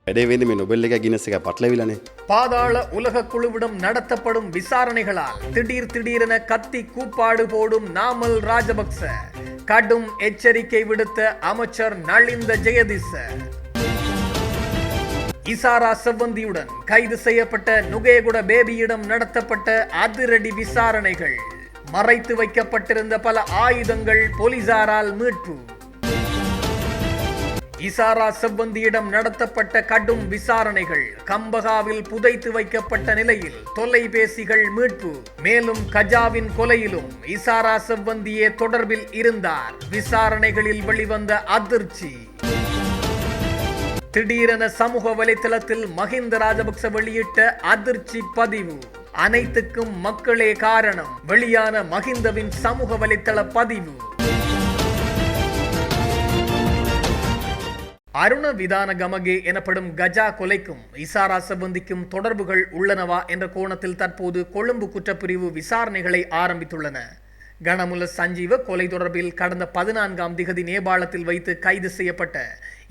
වැඩේ නොබෙල් එක ගිනස් එක පටලවිලානේ. பாதாள உலக குழுவிடம் நடத்தப்படும் விசாரணைகளால் திடீரென கத்தி கூப்பாடு போடும் நாமல் ராஜபக்ச. கடும் எச்சரிக்கை விடுத்த அமைச்சர் நளிந்த ஜெயதிச. இசாரா செவ்வந்தியுடன் கைது செய்யப்பட்ட நுகேகுட பேபியிடம் நடத்தப்பட்ட அதிரடி விசாரணைகள். மறைத்து வைக்கப்பட்டிருந்த பல ஆயுதங்கள் போலீசாரால் மீட்பு. இசாரா செவ்வந்தியிடம் நடத்தப்பட்ட கடும் விசாரணைகள். கம்பகாவில் புதைத்து வைக்கப்பட்ட நிலையில் தொலைபேசிகள் மீட்பு. மேலும் கஜாவின் கொலையிலும் இசாரா செவ்வந்தியே தொடர்பில் இருந்தார். விசாரணைகளில் வெளிவந்த அதிர்ச்சி. திடீரென சமூக வலைத்தளத்தில் மஹிந்த ராஜபக்ச வெளியிட்ட அதிர்ச்சி பதிவு. அனைத்துக்கும் மக்களே காரணம். வெளியான மஹிந்தவின் சமூக வலைத்தள பதிவு. அருண விதான கமகே எனப்படும் கஜா கொலைக்கும் இசாரா செவ்வந்திக்கும் தொடர்புகள் உள்ளனவா என்ற கோணத்தில் தற்போது கொழும்பு குற்றப்பிரிவு விசாரணைகளை ஆரம்பித்துள்ளன. கணமுல சஞ்சீவ கொலை தொடர்பில் கடந்த 14ஆம் திகதி நேபாளத்தில் வைத்து கைது செய்யப்பட்ட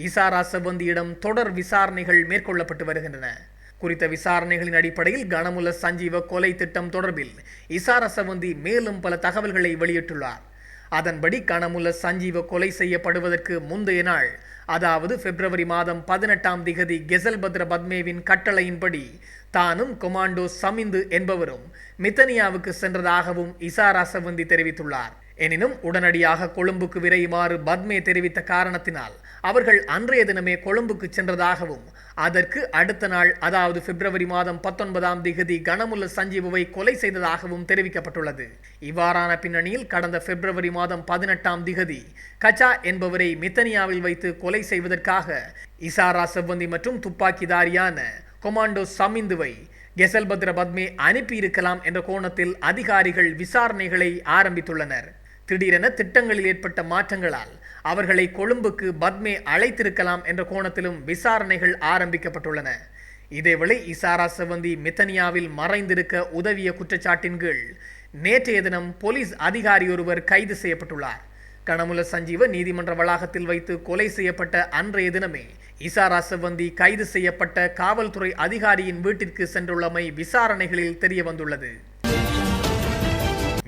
இசாரா செவ்வந்தியிடம் தொடர் விசாரணைகள் மேற்கொள்ளப்பட்டு வருகின்றன. குறித்த விசாரணைகளின் அடிப்படையில் கணமுல சஞ்சீவ கொலை திட்டம் தொடர்பில் இசாரா செவ்வந்தி மேலும் பல தகவல்களை வெளியிட்டுள்ளார். அதன்படி கணமுல சஞ்சீவ கொலை செய்யப்படுவதற்கு முந்தைய நாள், அதாவது பிப்ரவரி மாதம் 18ஆம் திகதி கெசல்பத்ர பத்மேவின் கட்டளையின்படி தானும் கொமாண்டோ சமிந்து என்பவரும் மித்தனியாவுக்கு சென்றதாகவும் இசாரா செவ்வந்தி தெரிவித்துள்ளார். எனினும் உடனடியாக கொழும்புக்கு விரையுமாறு பத்மே தெரிவித்த காரணத்தினால் அவர்கள் அன்றைய தினமே கொழும்புக்கு சென்றதாகவும், அதற்கு அடுத்த நாள், அதாவது பிப்ரவரி மாதம் 19ஆம் திகதி கணமுல்ல சஞ்சீவுவை கொலை செய்ததாகவும் தெரிவிக்கப்பட்டுள்ளது. இவ்வாறான பின்னணியில் கடந்த பிப்ரவரி மாதம் 18ஆம் திகதி கச்சா என்பவரை மித்தனியாவில் வைத்து கொலை செய்வதற்காக இசாரா செவ்வந்தி மற்றும் துப்பாக்கிதாரியான கொமாண்டோ சமிந்துவை கெசல்பத்ர பத்மே அனுப்பியிருக்கலாம் என்ற கோணத்தில் அதிகாரிகள் விசாரணைகளை ஆரம்பித்துள்ளனர். திடீரென திட்டங்களில் ஏற்பட்ட மாற்றங்களால் அவர்களை கொழும்புக்கு பத்மே அழைத்திருக்கலாம் என்ற கோணத்திலும் விசாரணைகள் ஆரம்பிக்கப்பட்டுள்ளன. இதேவேளை இசாரா செவ்வந்தி மித்தனியாவில் மறைந்திருக்க உதவிய குற்றச்சாட்டின் கீழ் நேற்றைய தினம் போலீஸ் அதிகாரி ஒருவர் கைது செய்யப்பட்டுள்ளார். கணமுல சஞ்சீவ நீதிமன்ற வளாகத்தில் வைத்து கொலை செய்யப்பட்ட அன்றைய தினமே இசாரா செவ்வந்தி கைது செய்யப்பட்ட காவல்துறை அதிகாரியின் வீட்டிற்கு சென்றுள்ளமை விசாரணைகளில் தெரிய வந்துள்ளது.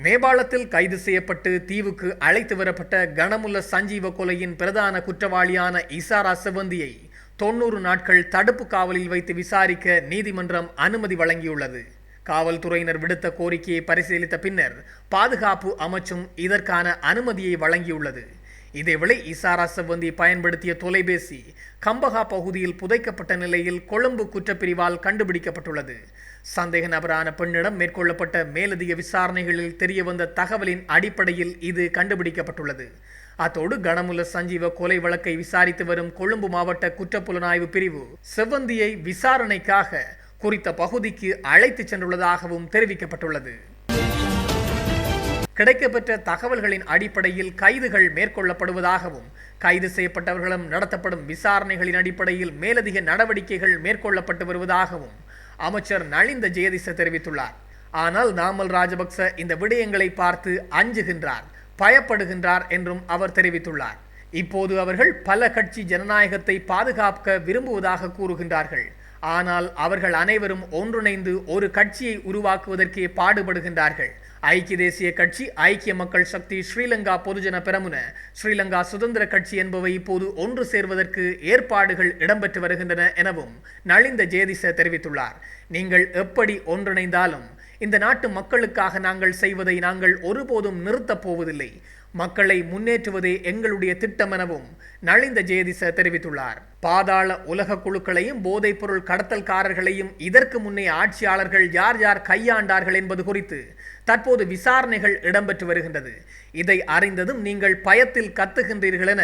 நேபாளத்தில் கைது செய்யப்பட்டு தீவுக்கு அழைத்து வரப்பட்ட கணமுல்ல சஞ்சீவ கொலையின் பிரதான குற்றவாளியான இசாரா செவ்வந்தியை 90 நாட்கள் தடுப்பு காவலில் வைத்து விசாரிக்க நீதிமன்றம் அனுமதி வழங்கியுள்ளது. காவல்துறையினர் விடுத்த கோரிக்கையை பரிசீலித்த பின்னர் பாதுகாப்பு அமைச்சும் இதற்கான அனுமதியை வழங்கியுள்ளது. இதேவேளை இசாரா செவ்வந்தி பயன்படுத்திய தொலைபேசி கம்பகா பகுதியில் புதைக்கப்பட்ட நிலையில் கொழும்பு குற்றப்பிரிவால் கண்டுபிடிக்கப்பட்டுள்ளது. சந்தேக நபரான பெண்ணிடம் மேற்கொள்ளப்பட்ட மேலதிக விசாரணைகளில் தெரியவந்த தகவலின் அடிப்படையில் இது கண்டுபிடிக்கப்பட்டுள்ளது. அத்தோடு கணமுல்ல சஞ்சீவ கொலை வழக்கை விசாரித்து வரும் கொழும்பு மாவட்ட குற்றப்புலனாய்வு பிரிவு செவ்வந்தியை விசாரணைக்காக குறித்த பகுதிக்கு அழைத்து சென்றுள்ளதாகவும் தெரிவிக்கப்பட்டுள்ளது. கிடைக்கப்பெற்ற தகவல்களின் அடிப்படையில் கைதுகள் மேற்கொள்ளப்படுவதாகவும், கைது செய்யப்பட்டவர்களும் நடத்தப்படும் விசாரணைகளின் அடிப்படையில் மேலதிக நடவடிக்கைகள் மேற்கொள்ளப்பட்டு வருவதாகவும் அமைச்சர் நளிந்த ஜெயதிச தெரிவித்துள்ளார். ஆனால் நாமல் ராஜபக்ச இந்த விடயங்களை பார்த்து அஞ்சுகின்றார், பயப்படுகின்றார் என்றும் அவர் தெரிவித்துள்ளார். இப்போது அவர்கள் பல கட்சி ஜனநாயகத்தை பாதுகாக்க விரும்புவதாக கூறுகின்றார்கள். ஆனால் அவர்கள் அனைவரும் ஒன்றிணைந்து ஒரு கட்சியை உருவாக்குவதற்கே பாடுபடுகின்றார்கள். ஐக்கிய தேசிய கட்சி, ஐக்கிய மக்கள் சக்தி, ஸ்ரீலங்கா பொதுஜன பெரமுன, ஸ்ரீலங்கா சுதந்திர கட்சி என்பவை இப்போது ஒன்று சேர்வதற்கு ஏற்பாடுகள் இடம்பெற்று வருகின்றன எனவும் நளிந்த ஜேதிச தெரிவித்துள்ளார். நீங்கள் எப்படி ஒன்றிணைந்தாலும் இந்த நாட்டு மக்களுக்காக நாங்கள் செய்வதை நாங்கள் ஒருபோதும் நிறுத்தப் போவதில்லை. மக்களை முன்னேற்றுவதே எங்களுடைய திட்டம் எனவும் நளிந்த ஜேதிச தெரிவித்துள்ளார். பாதாள உலக குழுக்களையும் போதைப் பொருள் கடத்தல்காரர்களையும் இதற்கு முன்னே ஆட்சியாளர்கள் யார் யார் கையாண்டார்கள் என்பது குறித்து தற்போது விசாரணைகள் இடம்பெற்று வருகின்றது. இதை அறிந்ததும் நீங்கள் பயத்தில் கத்துகின்றீர்கள் என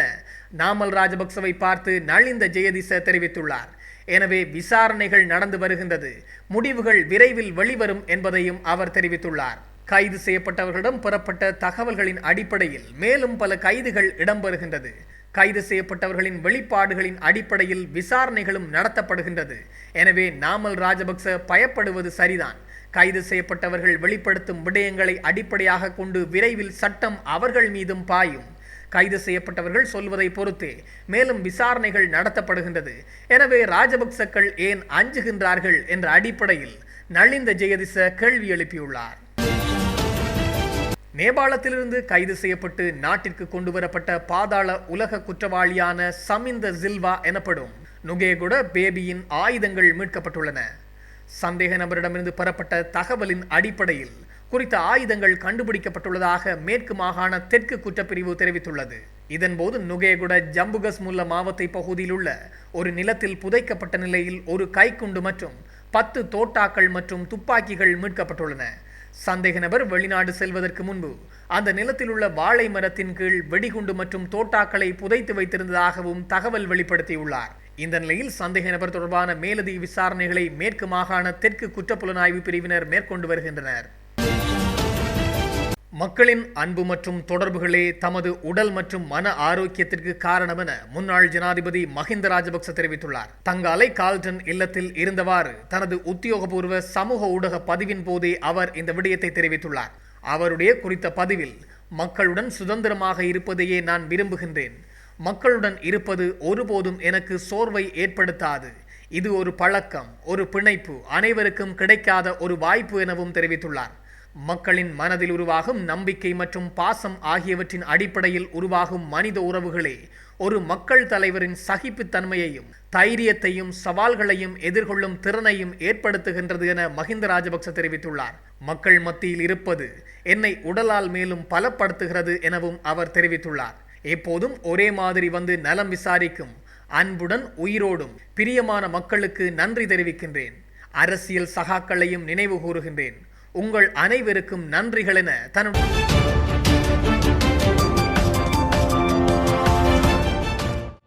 நாமல் ராஜபக்சவை பார்த்து நளிந்த ஜெயதிச தெரிவித்துள்ளார். எனவே விசாரணைகள் நடந்து வருகின்றது, முடிவுகள் விரைவில் வெளிவரும் என்பதையும் அவர் தெரிவித்துள்ளார். கைது செய்யப்பட்டவர்களிடம் பெறப்பட்ட தகவல்களின் அடிப்படையில் மேலும் பல கைதுகள் இடம்பெறுகின்றது. கைது செய்யப்பட்டவர்களின் வெளிப்பாடுகளின் அடிப்படையில் விசாரணைகளும் நடத்தப்படுகின்றது. எனவே நாமல் ராஜபக்ச பயப்படுவது சரிதான். கைது செய்யப்பட்டவர்கள் வெளிப்படுத்தும் விடயங்களை அடிப்படையாக கொண்டு விரைவில் சட்டம் அவர்கள் மீதும் பாயும். கைது செய்யப்பட்டவர்கள் சொல்வதை பொறுத்தே மேலும் விசாரணைகள் நடத்தப்படுகின்றது. எனவே ராஜபக்சக்கள் ஏன் அஞ்சுகின்றார்கள் என்ற அடிப்படையில் நலிந்த ஜெயதிச கேள்வி எழுப்பியுள்ளார். நேபாளத்திலிருந்து கைது செய்யப்பட்டு நாட்டிற்கு கொண்டு வரப்பட்ட பாதாள உலக குற்றவாளியான சமிந்த சில்வா எனப்படும் நுகேகுட பேபியின் ஆயுதங்கள் மீட்கப்பட்டுள்ளன. சந்தேக நபரிடமிருந்து பெறப்பட்ட தகவலின் அடிப்படையில் குறித்த ஆயுதங்கள் கண்டுபிடிக்கப்பட்டுள்ளதாக மேற்கு மாகாண தெற்கு குற்றப்பிரிவு தெரிவித்துள்ளது. இதன்போது நுகேகுட ஜம்புகஸ்முல்ல மாவட்ட பகுதியில் உள்ள ஒரு நிலத்தில் புதைக்கப்பட்ட நிலையில் ஒரு கைக்குண்டு மற்றும் 10 தோட்டாக்கள் மற்றும் துப்பாக்கிகள் மீட்கப்பட்டுள்ளன. சந்தேக நபர் வெளிநாடு செல்வதற்கு முன்பு அந்த நிலத்தில் உள்ள வாழை மரத்தின் கீழ் வெடிகுண்டு மற்றும் தோட்டாக்களை புதைத்து வைத்திருந்ததாகவும் தகவல் வெளிப்படுத்தியுள்ளார். இந்த நிலையில் சந்தேக நபர் தொடர்பான மேலதிக விசாரணைகளை மேற்கு மாகாண தெற்கு குற்றப்புலனாய்வு பிரிவினர் மேற்கொண்டு வருகின்றனர். மக்களின் அன்பு மற்றும் தொடர்புகளே தமது உடல் மற்றும் மன ஆரோக்கியத்திற்கு காரணம் என முன்னாள் ஜனாதிபதி மஹிந்த ராஜபக்ச தெரிவித்துள்ளார். தங்காலை கால்டன் இல்லத்தில் இருந்தவாறு தனது உத்தியோகபூர்வ சமூக ஊடக பதிவின் போதே அவர் இந்த விடயத்தை தெரிவித்துள்ளார். அவருடைய குறித்த பதிவில், மக்களுடன் சுதந்திரமாக இருப்பதையே நான் விரும்புகின்றேன். மக்களுடன் இருப்பது ஒருபோதும் எனக்கு சோர்வை ஏற்படுத்தாது. இது ஒரு பழக்கம், ஒரு பிணைப்பு, அனைவருக்கும் கிடைக்காத ஒரு வாய்ப்பு எனவும் தெரிவித்துள்ளார். மக்களின் மனதில் உருவாகும் நம்பிக்கை மற்றும் பாசம் ஆகியவற்றின் அடிப்படையில் உருவாகும் மனித உறவுகளே ஒரு மக்கள் தலைவரின் சகிப்புத்தன்மையையும் தைரியத்தையும் சவால்களையும் எதிர்கொள்ளும் திறனையும் ஏற்படுத்துகின்றது என மஹிந்த ராஜபக்ச தெரிவித்துள்ளார். மக்கள் மத்தியில் இருப்பது என்னை உடலால் மேலும் பலப்படுத்துகிறது எனவும் அவர் தெரிவித்துள்ளார். எப்போதும் ஒரே மாதிரி வந்து நலம் விசாரிக்கும் அன்புடன் உயிரோடும் பிரியமான மக்களுக்கு நன்றி தெரிவிக்கின்றேன். அரசியல் சகாக்களையும் நினைவு கூறுகின்றேன். உங்கள் அனைவருக்கும் நன்றிகள் என தன்னுடைய